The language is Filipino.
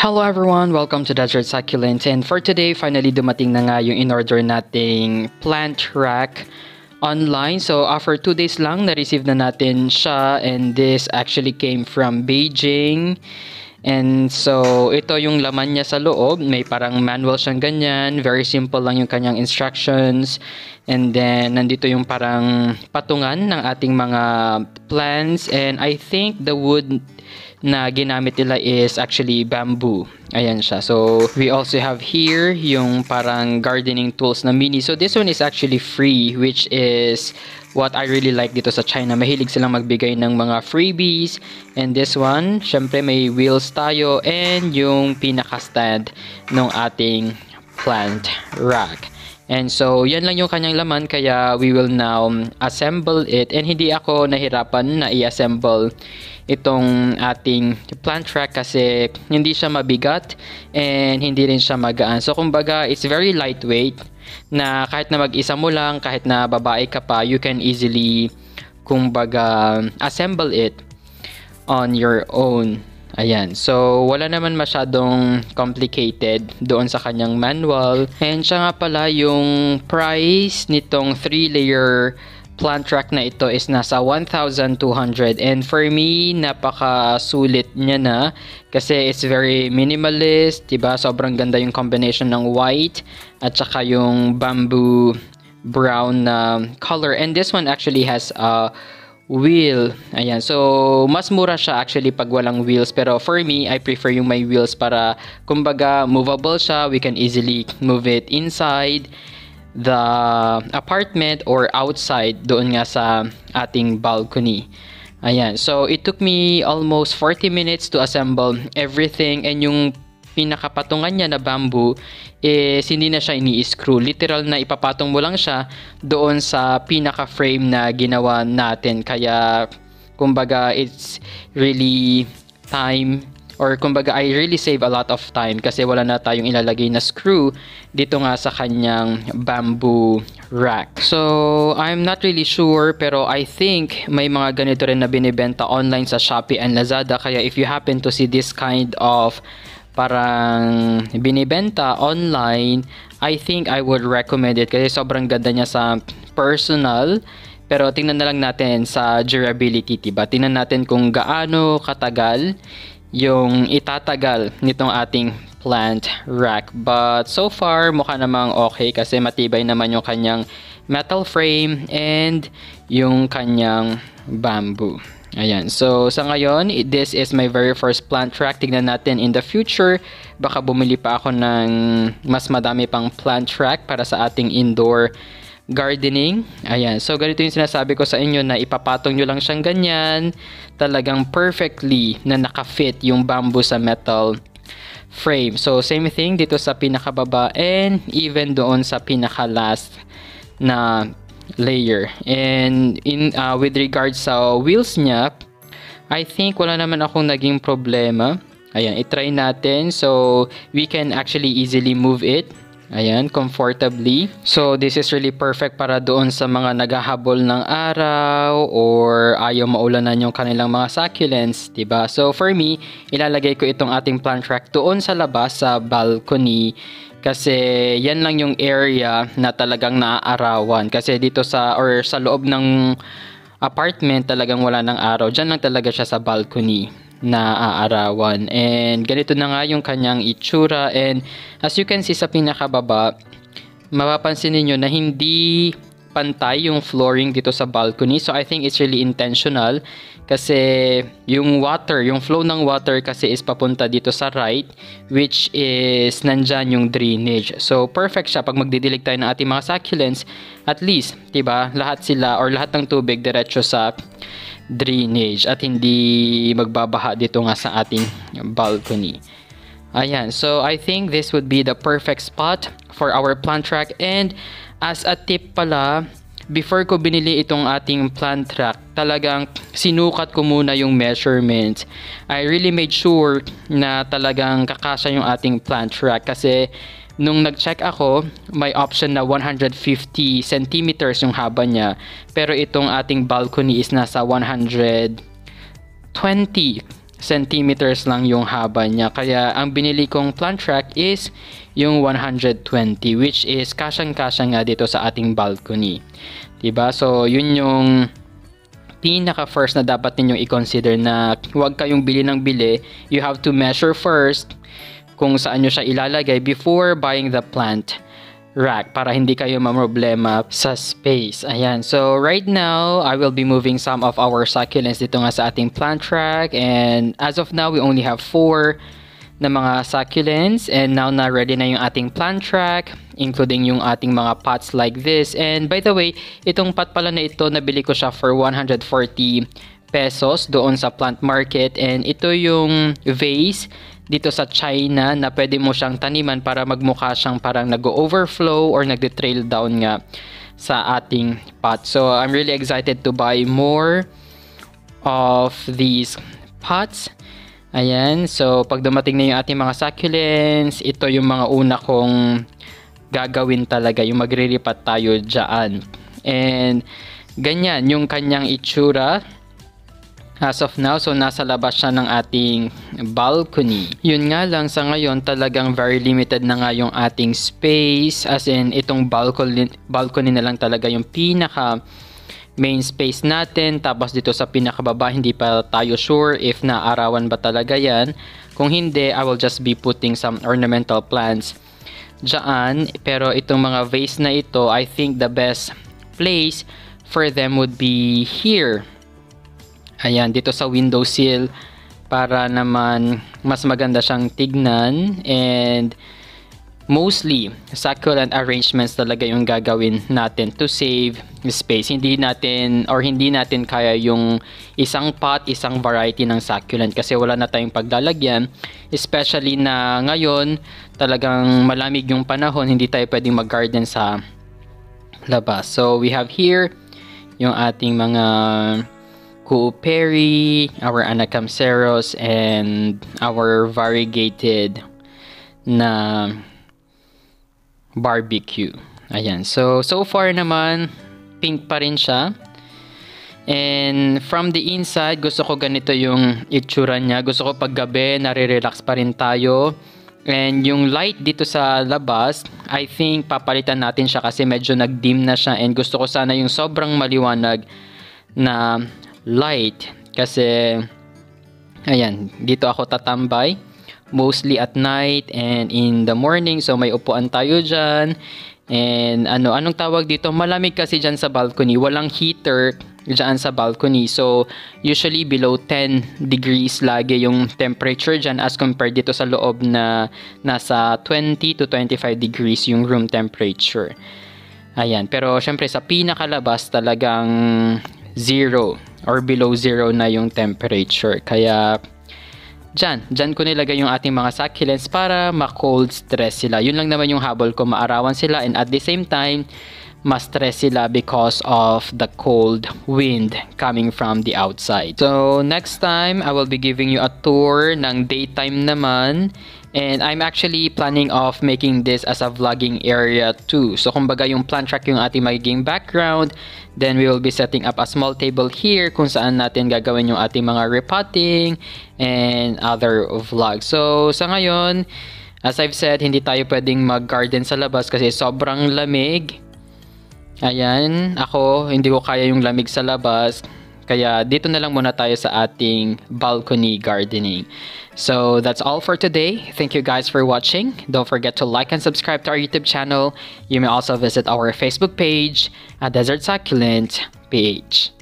Hello everyone! Welcome to Desert Succulents, and for today, finally dumating na nga yung in-order nating plant rack online. So after 2 days lang, na-receive na natin siya, and this actually came from Beijing. And so ito yung laman niya sa loob, may parang manual siyang ganyan, very simple lang yung kanyang instructions. And then nandito yung parang patungan ng ating mga plants, and I think the wood na ginamit nila is actually bamboo. Ayan siya. So we also have here yung parang gardening tools na mini. So this one is actually free, which is what I really like dito sa China. Mahilig silang magbigay ng mga freebies. And this one, syempre may wheels tayo, and yung pinaka-stand ng ating plant rack. And so, yan lang yung kanyang laman, kaya we will now assemble it. And hindi ako nahirapan na i-assemble itong ating plant rack kasi hindi siya mabigat and hindi rin siya magaan. So, kumbaga, it's very lightweight na kahit na mag-isa mo lang, kahit na babae ka pa, you can easily, kumbaga, assemble it on your own. Ayan. So, wala naman masyadong complicated doon sa kanyang manual. And siya nga pala, yung price nitong 3-layer plant rack na ito is nasa 1,200. And for me, napaka-sulit niya na kasi it's very minimalist, diba? Sobrang ganda yung combination ng white at saka yung bamboo brown na color. And this one actually has a wheel. Ayan. So, mas mura siya actually pag walang wheels. Pero for me, I prefer yung may wheels para, kumbaga, movable siya. We can easily move it inside the apartment or outside doon nga sa ating balcony. Ayan. So, it took me almost 40 minutes to assemble everything, and yung pinakapatungan niya na bamboo is hindi na siya ini-screw. Literal na ipapatong mo lang siya doon sa pinaka-frame na ginawa natin. Kaya, kumbaga, it's really time, or kumbaga, I really save a lot of time kasi wala na tayong ilalagay na screw dito nga sa kanyang bamboo rack. So, I'm not really sure, pero I think may mga ganito rin na binibenta online sa Shopee and Lazada. Kaya if you happen to see this kind of parang binibenta online, I think I would recommend it kasi sobrang ganda niya sa personal. Pero tingnan na lang natin sa durability, diba? Tingnan natin kung gaano katagal yung itatagal nitong ating plant rack. But so far, mukha namang okay kasi matibay naman yung kanyang metal frame and yung kanyang bamboo. Ayan. So, sa ngayon, this is my very first plant rack. Tignan natin in the future. Baka bumili pa ako ng mas madami pang plant rack para sa ating indoor gardening. Ayan. So, ganito yung sinasabi ko sa inyo na ipapatong nyo lang siyang ganyan. Talagang perfectly na nakafit yung bamboo sa metal frame. So, same thing dito sa pinakababa and even doon sa pinaka-last na layer. And with regards sa wheels niya, I think wala naman akong naging problema. Ayan, itry natin. So, we can actually easily move it. Ayan, comfortably. So, this is really perfect para doon sa mga naghahabol ng araw or ayaw maulanan yung kanilang mga succulents, diba? So, for me, ilalagay ko itong ating plant rack doon sa labas, sa balcony. Kasi yan lang yung area na talagang naaarawan. Kasi dito sa loob ng apartment talagang wala ng araw. Diyan lang talaga siya sa balcony na aarawan. And ganito na nga yung kanyang itsura. And as you can see sa pinakababa, mapapansin niyo na hindi pantay yung flooring dito sa balcony. So I think it's really intentional kasi yung water, yung flow ng water kasi is papunta dito sa right, which is nandyan yung drainage. So perfect siya pag magdidilig tayo ng ating mga succulents. At least, diba, lahat sila or lahat ng tubig diretso sa drainage at hindi magbabaha dito nga sa ating balcony. Ayan, so I think this would be the perfect spot for our plant rack. And as a tip pala, before ko binili itong ating plant rack, talagang sinukat ko muna yung measurements. I really made sure na talagang kakasya yung ating plant rack kasi nung nag-check ako, may option na 150 centimeters yung haba niya. Pero itong ating balcony is nasa 120 centimeters lang yung haba niya. Kaya ang binili kong plant rack is yung 120, which is kasyang-kasya nga dito sa ating balcony. Diba? So, yun yung pinaka first na dapat ninyong i-consider, na huwag kayong bili ng bili. You have to measure first kung saan nyo siya ilalagay before buying the plant rack, para hindi kayo mamroblema sa space. Ayan. So, right now, I will be moving some of our succulents dito nga sa ating plant rack. And as of now, we only have 4 na mga succulents. And now na ready na yung ating plant rack, including yung ating mga pots like this. And by the way, itong pot pala na ito, nabili ko siya for 140 pesos doon sa plant market. And ito yung vase dito sa China na pwede mo siyang taniman para magmukha siyang parang nag-overflow or nagde-trail down nga sa ating pot. So, I'm really excited to buy more of these pots. Ayan. So, pag dumating na yung ating mga succulents, ito yung mga una kong gagawin talaga, yung magriripat tayo dyan. And ganyan yung kanyang itsura as of now. So, nasa labas siya ng ating balcony. Yun nga lang, sa ngayon, talagang very limited na nga yung ating space. As in, itong balcony na lang talaga yung pinaka main space natin. Tapos dito sa pinakababa, hindi pa tayo sure if naarawan ba talaga yan. Kung hindi, I will just be putting some ornamental plants dyan. Pero itong mga vase na ito, I think the best place for them would be here. Ayan, dito sa windowsill, para naman mas maganda siyang tignan. And mostly, succulent arrangements talaga yung gagawin natin to save space. Hindi natin kaya yung isang pot, isang variety ng succulent, kasi wala na tayong paglalagyan. Especially na ngayon, talagang malamig yung panahon, hindi tayo pwedeng mag-garden sa labas. So, we have here yung ating mga Cooperi, our Anacampseros, and our variegated na barbecue. Ayan. So far naman, pink pa rin siya. And from the inside, gusto ko ganito yung itsura niya. Gusto ko pag gabi, nare-relax pa rin tayo. And yung light dito sa labas, I think papalitan natin siya kasi medyo nag-dim na siya. And gusto ko sana yung sobrang maliwanag na light, kasi ayan, dito ako tatambay mostly at night and in the morning. So may upuan tayo dyan. And anong tawag dito, malamig kasi dyan sa balcony, walang heater dyan sa balcony. So usually below 10 degrees lagi yung temperature dyan, as compared dito sa loob na nasa 20 to 25 degrees yung room temperature. Ayan, pero syempre sa pinakalabas talagang 0 or below 0 na yung temperature. Kaya dyan ko nilagay yung ating mga succulents para ma-cold stress sila. Yun lang naman yung habol ko, maarawan sila, and at the same time ma-stress sila because of the cold wind coming from the outside. So next time, I will be giving you a tour ng daytime naman. And I'm actually planning of making this as a vlogging area too. So kumbaga yung plant rack yung ating magiging background. Then we will be setting up a small table here kung saan natin gagawin yung ating mga repotting and other vlogs. So sa ngayon, as I've said, hindi tayo pwedeng mag-garden sa labas kasi sobrang lamig. Ayan, ako hindi ko kaya yung lamig sa labas. Kaya dito na lang muna tayo sa ating balcony gardening. So that's all for today. Thank you guys for watching. Don't forget to like and subscribe to our YouTube channel. You may also visit our Facebook page at Desert Succulent PH.